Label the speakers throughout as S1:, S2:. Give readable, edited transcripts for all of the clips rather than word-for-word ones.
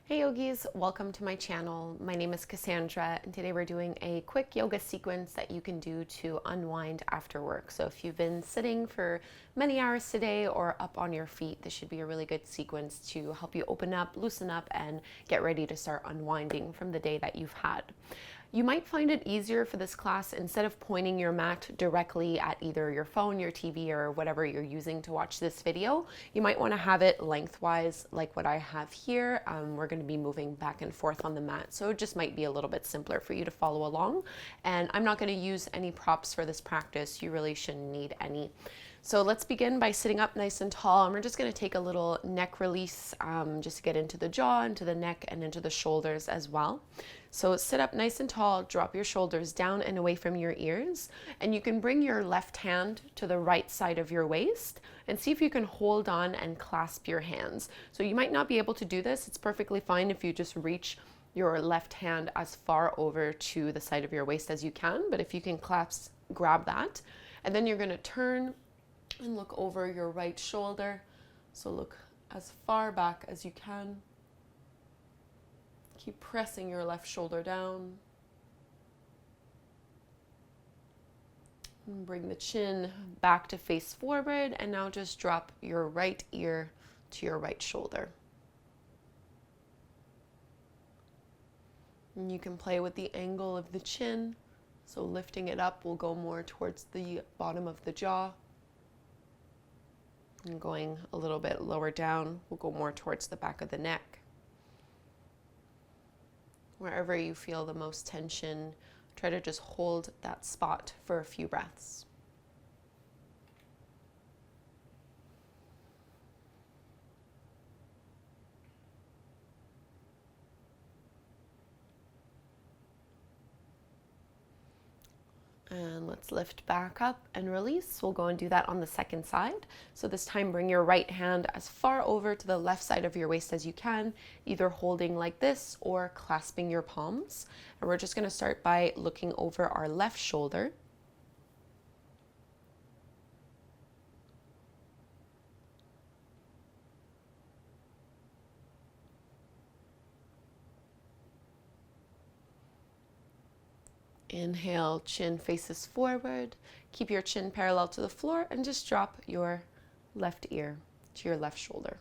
S1: Hey yogis, welcome to my channel. My name is Kassandra and today we're doing a quick yoga sequence that you can do to unwind after work. So if you've been sitting for many hours today or up on your feet, this should be a really good sequence to help you open up, loosen up, and get ready to start unwinding from the day that you've had. You might find it easier for this class, instead of pointing your mat directly at either your phone, your TV, or whatever you're using to watch this video, you might want to have it lengthwise like what I have here. We're going to be moving back and forth on the mat, so it just might be a little bit simpler for you to follow along. And I'm not going to use any props for this practice. You really shouldn't need any. So let's begin by sitting up nice and tall, and we're just going to take a little neck release just to get into the jaw, into the neck, and into the shoulders as well. So sit up nice and tall, drop your shoulders down and away from your ears, and you can bring your left hand to the right side of your waist and see if you can hold on and clasp your hands. So you might not be able to do this. It's perfectly fine if you just reach your left hand as far over to the side of your waist as you can, but if you can clasp, grab that. And then you're going to turn and look over your right shoulder. So look as far back as you can. Keep pressing your left shoulder down. And bring the chin back to face forward, and now just drop your right ear to your right shoulder. And you can play with the angle of the chin. So lifting it up will go more towards the bottom of the jaw. And going a little bit lower down will go more towards the back of the neck. Wherever you feel the most tension, try to just hold that spot for a few breaths. And let's lift back up and release. We'll go and do that on the second side. So this time bring your right hand as far over to the left side of your waist as you can, either holding like this or clasping your palms. And we're just going to start by looking over our left shoulder. Inhale, chin faces forward. Keep your chin parallel to the floor and just drop your left ear to your left shoulder.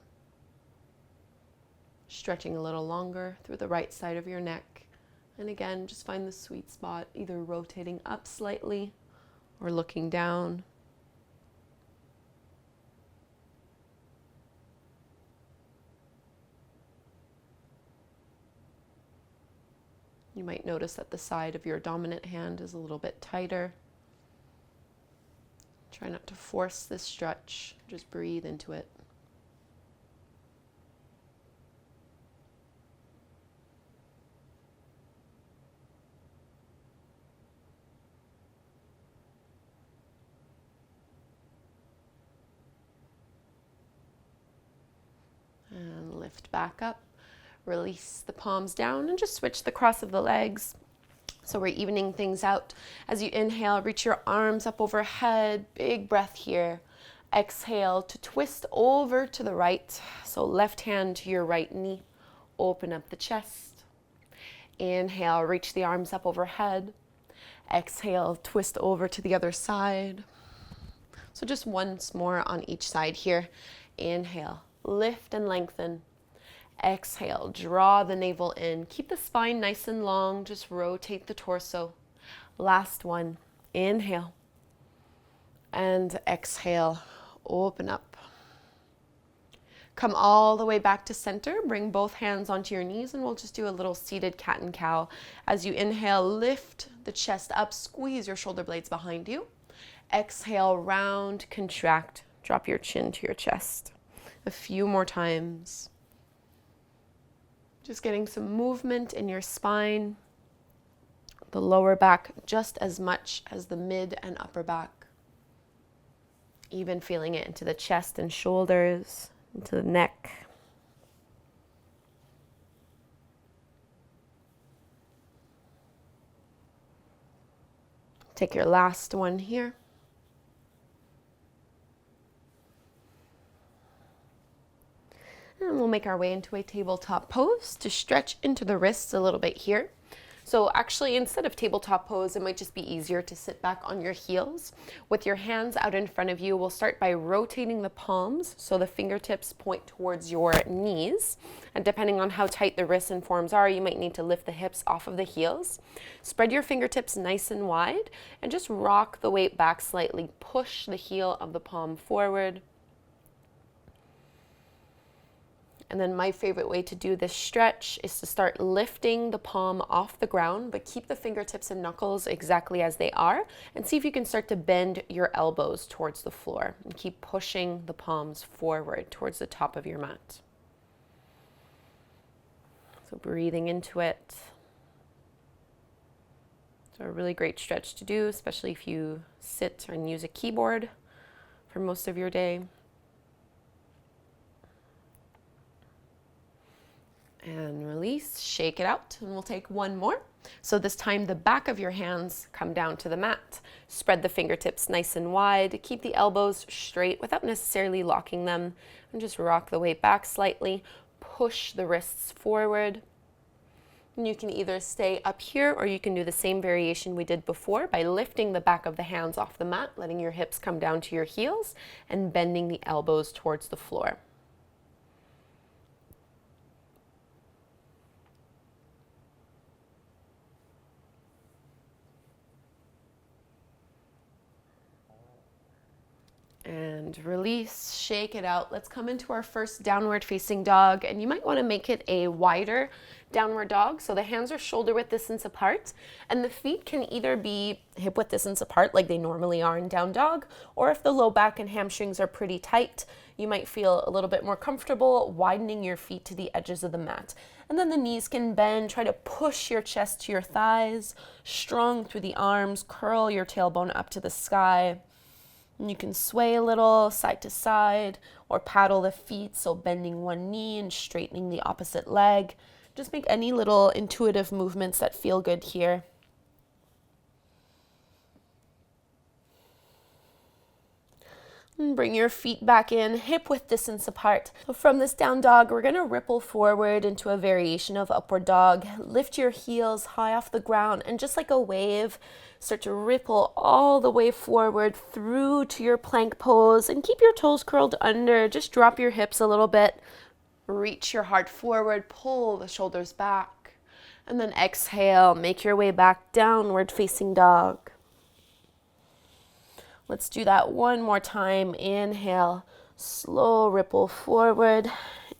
S1: Stretching a little longer through the right side of your neck. And again, just find the sweet spot, either rotating up slightly or looking down. You might notice that the side of your dominant hand is a little bit tighter. Try not to force this stretch, just breathe into it. And lift back up. Release the palms down and just switch the cross of the legs. So we're evening things out. As you inhale, reach your arms up overhead. Big breath here. Exhale to twist over to the right. So left hand to your right knee. Open up the chest. Inhale, reach the arms up overhead. Exhale, twist over to the other side. So just once more on each side here. Inhale, lift and lengthen. Exhale, draw the navel in. Keep the spine nice and long. Just rotate the torso. Last one. Inhale. And exhale. Open up. Come all the way back to center. Bring both hands onto your knees, and we'll just do a little seated cat and cow. As you inhale, lift the chest up. Squeeze your shoulder blades behind you. Exhale, round, contract. Drop your chin to your chest. A few more times. Just getting some movement in your spine, the lower back just as much as the mid and upper back. Even feeling it into the chest and shoulders, into the neck. Take your last one here. And we'll make our way into a tabletop pose to stretch into the wrists a little bit here. So actually, instead of tabletop pose, it might just be easier to sit back on your heels. With your hands out in front of you, we'll start by rotating the palms so the fingertips point towards your knees. And depending on how tight the wrists and forearms are, you might need to lift the hips off of the heels. Spread your fingertips nice and wide and just rock the weight back slightly. Push the heel of the palm forward. And then my favorite way to do this stretch is to start lifting the palm off the ground, but keep the fingertips and knuckles exactly as they are, and see if you can start to bend your elbows towards the floor and keep pushing the palms forward towards the top of your mat. So breathing into it. So a really great stretch to do, especially if you sit and use a keyboard for most of your day. And release, shake it out, and we'll take one more. So this time the back of your hands come down to the mat. Spread the fingertips nice and wide. Keep the elbows straight without necessarily locking them. And just rock the weight back slightly. Push the wrists forward. And you can either stay up here or you can do the same variation we did before by lifting the back of the hands off the mat, letting your hips come down to your heels, and bending the elbows towards the floor. And release, shake it out. Let's come into our first downward facing dog, and you might want to make it a wider downward dog. So the hands are shoulder width distance apart, and the feet can either be hip width distance apart like they normally are in down dog, or if the low back and hamstrings are pretty tight, you might feel a little bit more comfortable widening your feet to the edges of the mat. And then the knees can bend. Try to push your chest to your thighs, strong through the arms, curl your tailbone up to the sky. And you can sway a little side to side or paddle the feet, so bending one knee and straightening the opposite leg. Just make any little intuitive movements that feel good here. And bring your feet back in, hip width distance apart. So from this down dog, we're going to ripple forward into a variation of upward dog. Lift your heels high off the ground, and just like a wave, start to ripple all the way forward through to your plank pose, and keep your toes curled under. Just drop your hips a little bit. Reach your heart forward, pull the shoulders back, and then exhale, make your way back, downward facing dog. Let's do that one more time. Inhale, slow ripple forward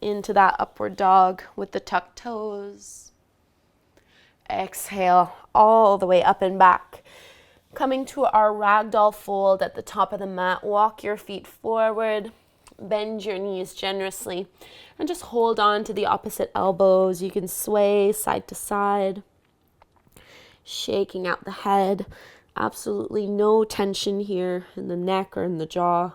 S1: into that upward dog with the tucked toes. Exhale, all the way up and back. Coming to our Ragdoll Fold at the top of the mat, walk your feet forward, bend your knees generously, and just hold on to the opposite elbows. You can sway side to side, shaking out the head. Absolutely no tension here in the neck or in the jaw.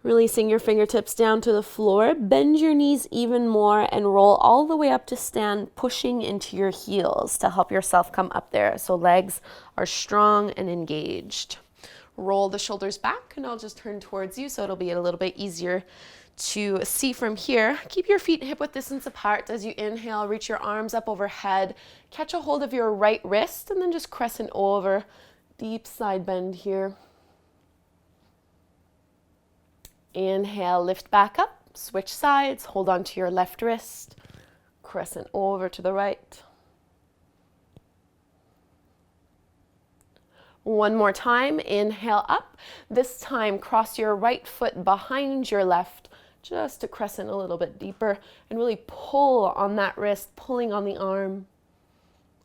S1: Releasing your fingertips down to the floor, bend your knees even more and roll all the way up to stand, pushing into your heels to help yourself come up there so legs are strong and engaged. Roll the shoulders back, and I'll just turn towards you so it'll be a little bit easier to see from here. Keep your feet hip width distance apart. As you inhale, reach your arms up overhead, catch a hold of your right wrist, and then just crescent over. Deep side bend here. Inhale, lift back up, switch sides, hold on to your left wrist, crescent over to the right. One more time, inhale up. This time, cross your right foot behind your left, just to crescent a little bit deeper, and really pull on that wrist, pulling on the arm,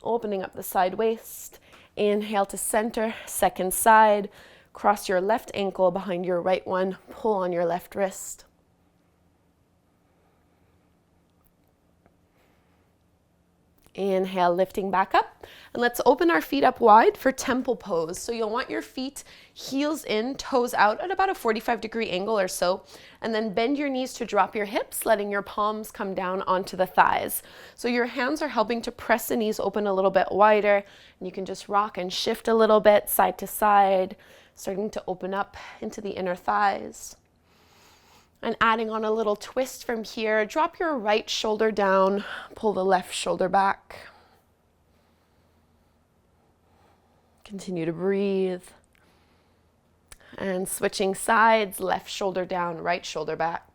S1: opening up the side waist. Inhale to center, second side. Cross your left ankle behind your right one, pull on your left wrist. Inhale, lifting back up. And let's open our feet up wide for temple pose. So you'll want your feet heels in, toes out at about a 45-degree angle or so. And then bend your knees to drop your hips, letting your palms come down onto the thighs. So your hands are helping to press the knees open a little bit wider. And you can just rock and shift a little bit, side to side, starting to open up into the inner thighs. And adding on a little twist from here, drop your right shoulder down, pull the left shoulder back. Continue to breathe. And switching sides, left shoulder down, right shoulder back.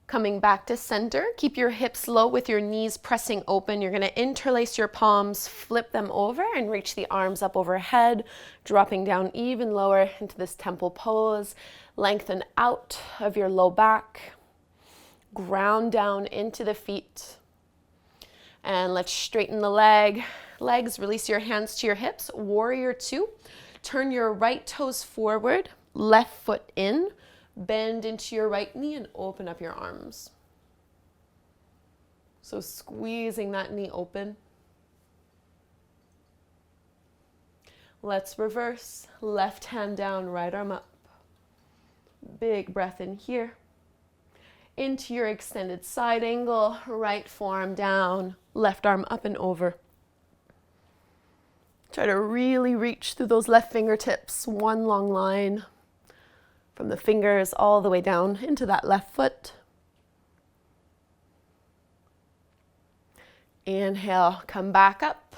S1: Coming back to center, keep your hips low with your knees pressing open. You're going to interlace your palms, flip them over, and reach the arms up overhead, dropping down even lower into this temple pose. Lengthen out of your low back. Ground down into the feet. And let's straighten the legs. Release your hands to your hips. Warrior two. Turn your right toes forward, left foot in. Bend into your right knee and open up your arms. So squeezing that knee open. Let's reverse. Left hand down, right arm up. Big breath in here. Into your extended side angle, right forearm down, left arm up and over. Try to really reach through those left fingertips, one long line. From the fingers all the way down into that left foot. Inhale, come back up.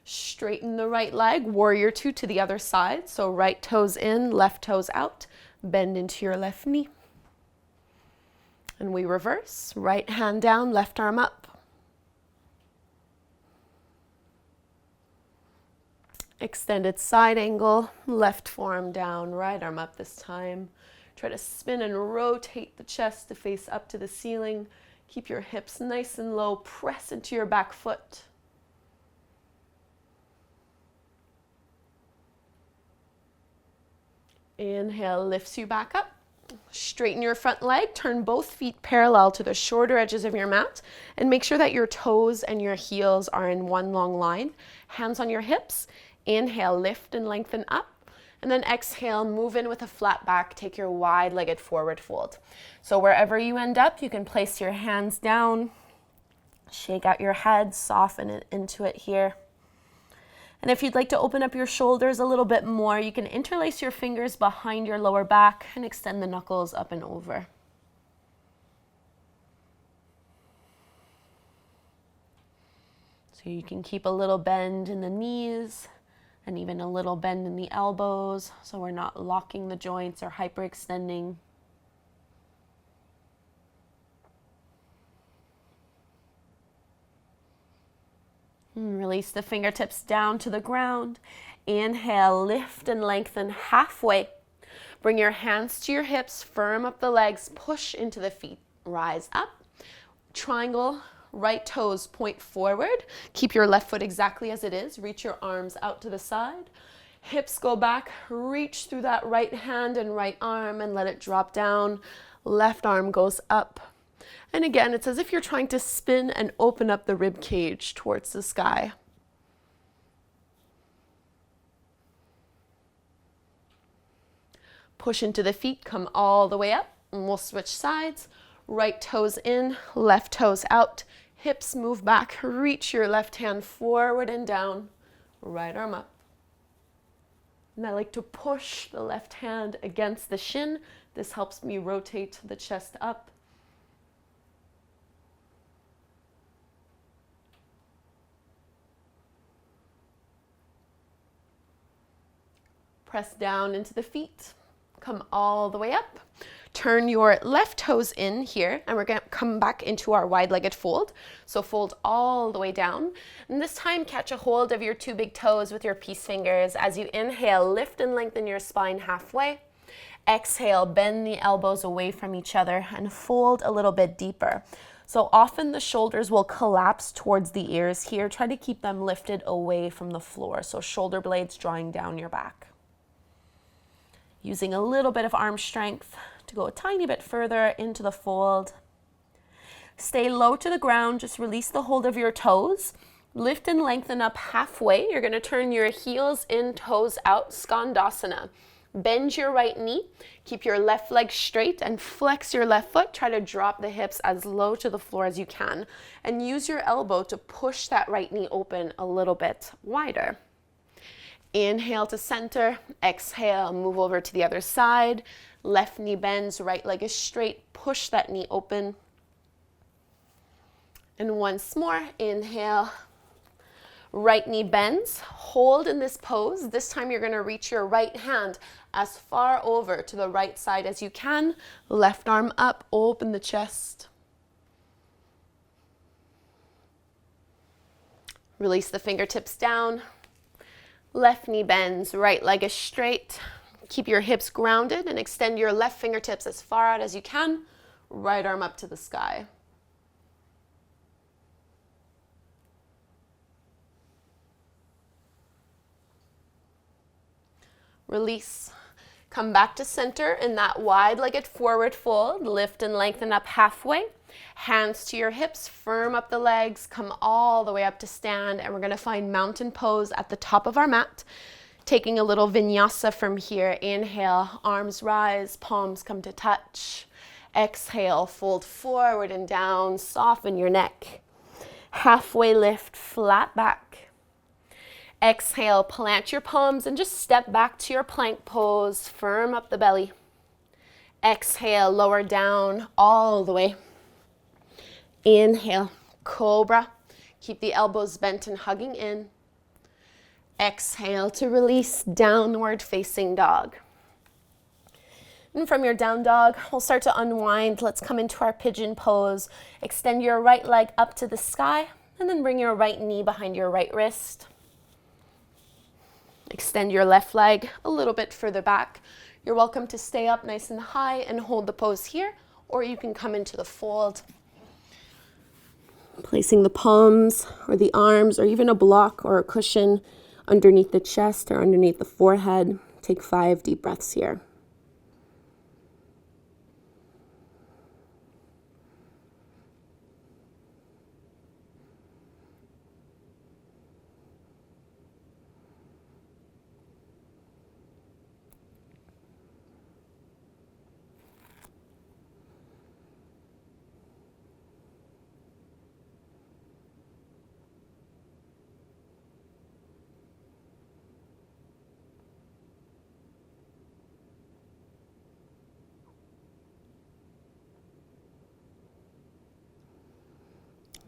S1: Straighten the right leg, warrior two to the other side. So right toes in, left toes out. Bend into your left knee. And we reverse. Right hand down, left arm up. Extended side angle, left forearm down, right arm up this time. Try to spin and rotate the chest to face up to the ceiling. Keep your hips nice and low, press into your back foot. Inhale, lifts you back up. Straighten your front leg, turn both feet parallel to the shorter edges of your mat, and make sure that your toes and your heels are in one long line. Hands on your hips. Inhale, lift and lengthen up. And then exhale, move in with a flat back. Take your wide-legged forward fold. So wherever you end up, you can place your hands down. Shake out your head, soften it into it here. And if you'd like to open up your shoulders a little bit more, you can interlace your fingers behind your lower back and extend the knuckles up and over. So you can keep a little bend in the knees and even a little bend in the elbows, so we're not locking the joints or hyperextending. And release the fingertips down to the ground. Inhale, lift and lengthen halfway. Bring your hands to your hips, firm up the legs, push into the feet. Rise up. Triangle. Right toes point forward. Keep your left foot exactly as it is. Reach your arms out to the side. Hips go back. Reach through that right hand and right arm and let it drop down. Left arm goes up. And again, it's as if you're trying to spin and open up the rib cage towards the sky. Push into the feet, come all the way up, and we'll switch sides. Right toes in, left toes out. Hips move back. Reach your left hand forward and down. Right arm up. And I like to push the left hand against the shin. This helps me rotate the chest up. Press down into the feet. Come all the way up. Turn your left toes in here, and we're going to come back into our wide-legged fold. So fold all the way down. And this time, catch a hold of your two big toes with your peace fingers. As you inhale, lift and lengthen your spine halfway. Exhale, bend the elbows away from each other and fold a little bit deeper. So often the shoulders will collapse towards the ears here. Try to keep them lifted away from the floor. So shoulder blades drawing down your back. Using a little bit of arm strength to go a tiny bit further into the fold. Stay low to the ground, just release the hold of your toes. Lift and lengthen up halfway. You're going to turn your heels in, toes out, Skandasana. Bend your right knee, keep your left leg straight and flex your left foot. Try to drop the hips as low to the floor as you can and use your elbow to push that right knee open a little bit wider. Inhale to center, exhale, move over to the other side. Left knee bends, right leg is straight, push that knee open. And once more, inhale. Right knee bends, hold in this pose. This time you're gonna reach your right hand as far over to the right side as you can. Left arm up, open the chest. Release the fingertips down. Left knee bends, right leg is straight. Keep your hips grounded and extend your left fingertips as far out as you can. Right arm up to the sky. Release. Come back to center in that wide-legged forward fold. Lift and lengthen up halfway. Hands to your hips, firm up the legs, come all the way up to stand, and we're gonna find mountain pose at the top of our mat. Taking a little vinyasa from here. Inhale, arms rise, palms come to touch. Exhale, fold forward and down, soften your neck. Halfway lift, flat back. Exhale, plant your palms and just step back to your plank pose. Firm up the belly. Exhale, lower down all the way. Inhale, cobra. Keep the elbows bent and hugging in. Exhale to release, downward facing dog. And from your down dog, we'll start to unwind. Let's come into our pigeon pose. Extend your right leg up to the sky and then bring your right knee behind your right wrist. Extend your left leg a little bit further back. You're welcome to stay up nice and high and hold the pose here, or you can come into the fold. Placing the palms or the arms or even a block or a cushion underneath the chest or underneath the forehead. Take 5 deep breaths here.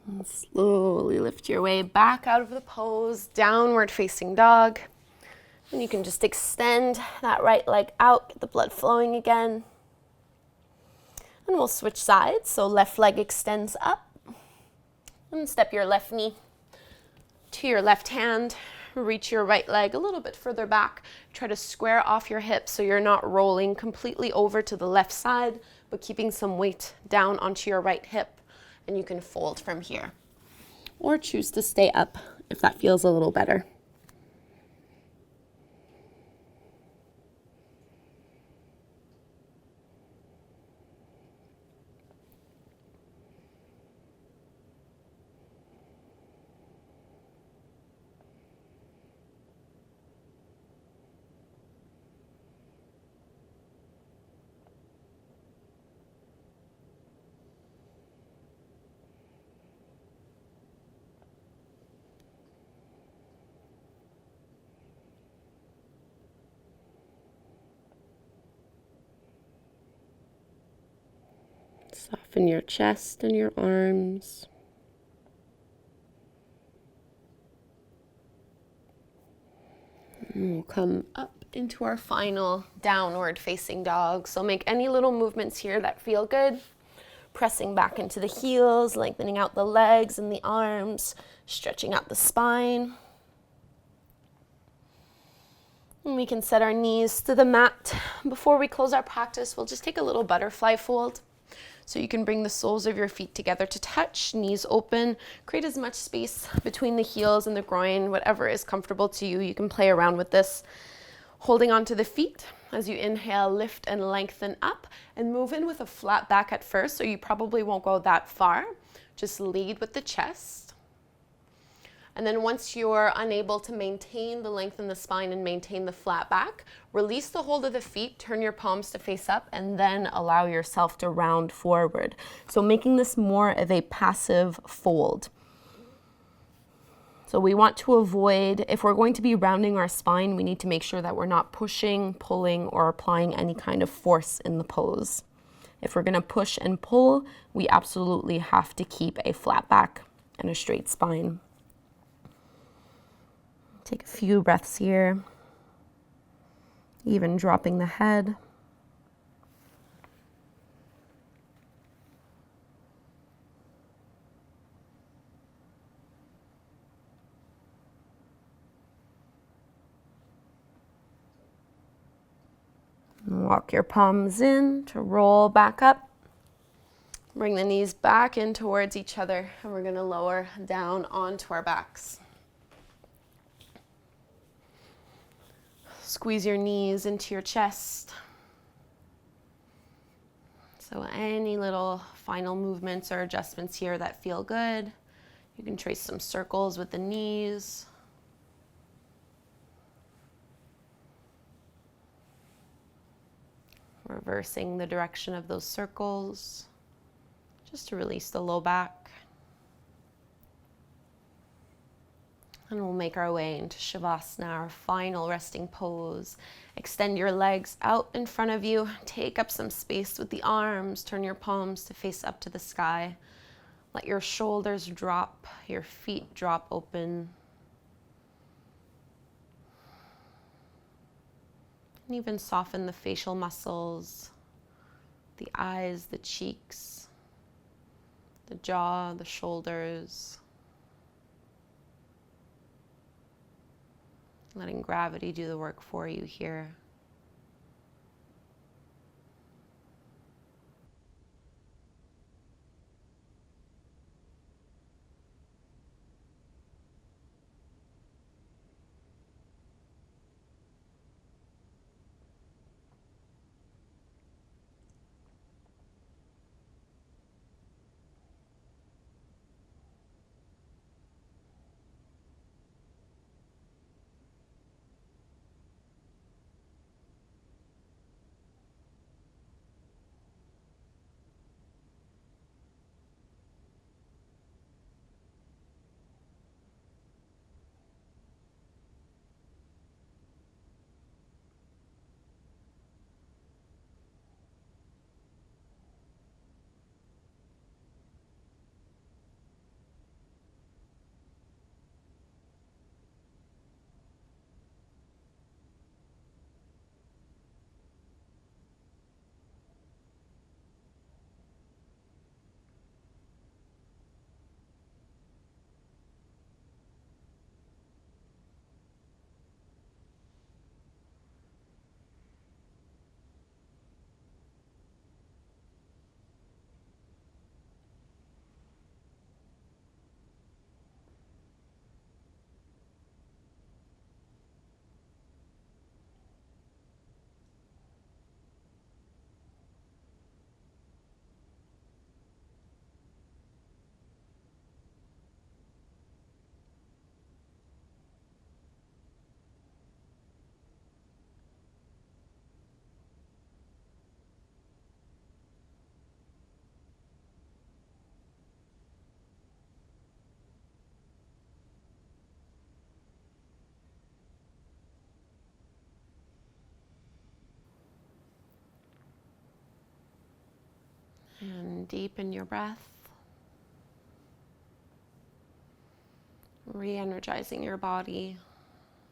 S1: And slowly lift your way back out of the pose, downward facing dog. And you can just extend that right leg out, get the blood flowing again. And we'll switch sides. So left leg extends up. And step your left knee to your left hand. Reach your right leg a little bit further back. Try to square off your hips so you're not rolling completely over to the left side, but keeping some weight down onto your right hip. And you can fold from here. Or choose to stay up if that feels a little better. Soften your chest and your arms. And we'll come up into our final downward facing dog. So make any little movements here that feel good. Pressing back into the heels, lengthening out the legs and the arms, stretching out the spine. And we can set our knees to the mat. Before we close our practice, we'll just take a little butterfly fold. So you can bring the soles of your feet together to touch, knees open, create as much space between the heels and the groin, whatever is comfortable to you. You can play around with this. Holding onto the feet as you inhale, lift and lengthen up and move in with a flat back at first, so you probably won't go that far. Just lead with the chest. And then once you're unable to maintain the length in the spine and maintain the flat back, release the hold of the feet, turn your palms to face up, and then allow yourself to round forward. So making this more of a passive fold. So we want to avoid, if we're going to be rounding our spine, we need to make sure that we're not pushing, pulling, or applying any kind of force in the pose. If we're going to push and pull, we absolutely have to keep a flat back and a straight spine. Take a few breaths here, even dropping the head. Walk your palms in to roll back up. Bring the knees back in towards each other, and we're going to lower down onto our backs. Squeeze your knees into your chest. So any little final movements or adjustments here that feel good. You can trace some circles with the knees. Reversing the direction of those circles, just to release the low back. And we'll make our way into Shavasana, our final resting pose. Extend your legs out in front of you. Take up some space with the arms. Turn your palms to face up to the sky. Let your shoulders drop, your feet drop open. And even soften the facial muscles, the eyes, the cheeks, the jaw, the shoulders. Letting gravity do the work for you here. And deepen your breath. Re-energizing your body,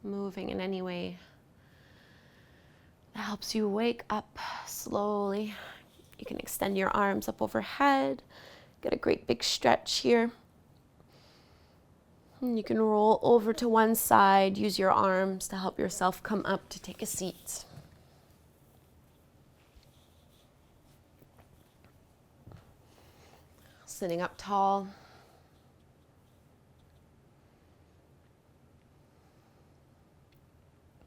S1: moving in any way that helps you wake up slowly. You can extend your arms up overhead, get a great big stretch here. And you can roll over to one side, use your arms to help yourself come up to take a seat. Sitting up tall.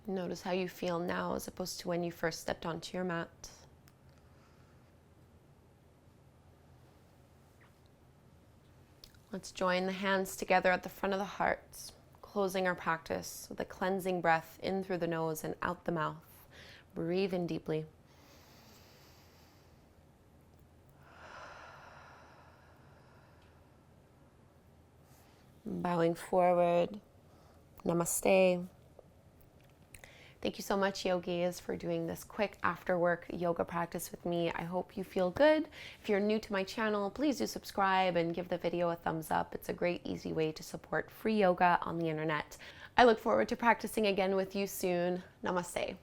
S1: Notice how you feel now as opposed to when you first stepped onto your mat. Let's join the hands together at the front of the heart, closing our practice with a cleansing breath in through the nose and out the mouth. Breathe in deeply. Bowing forward. Namaste. Thank you so much, yogis, for doing this quick after work yoga practice with me. I hope you feel good. If you're new to my channel, please do subscribe and give the video a thumbs up. It's a great, easy way to support free yoga on the internet. I look forward to practicing again with you soon. Namaste.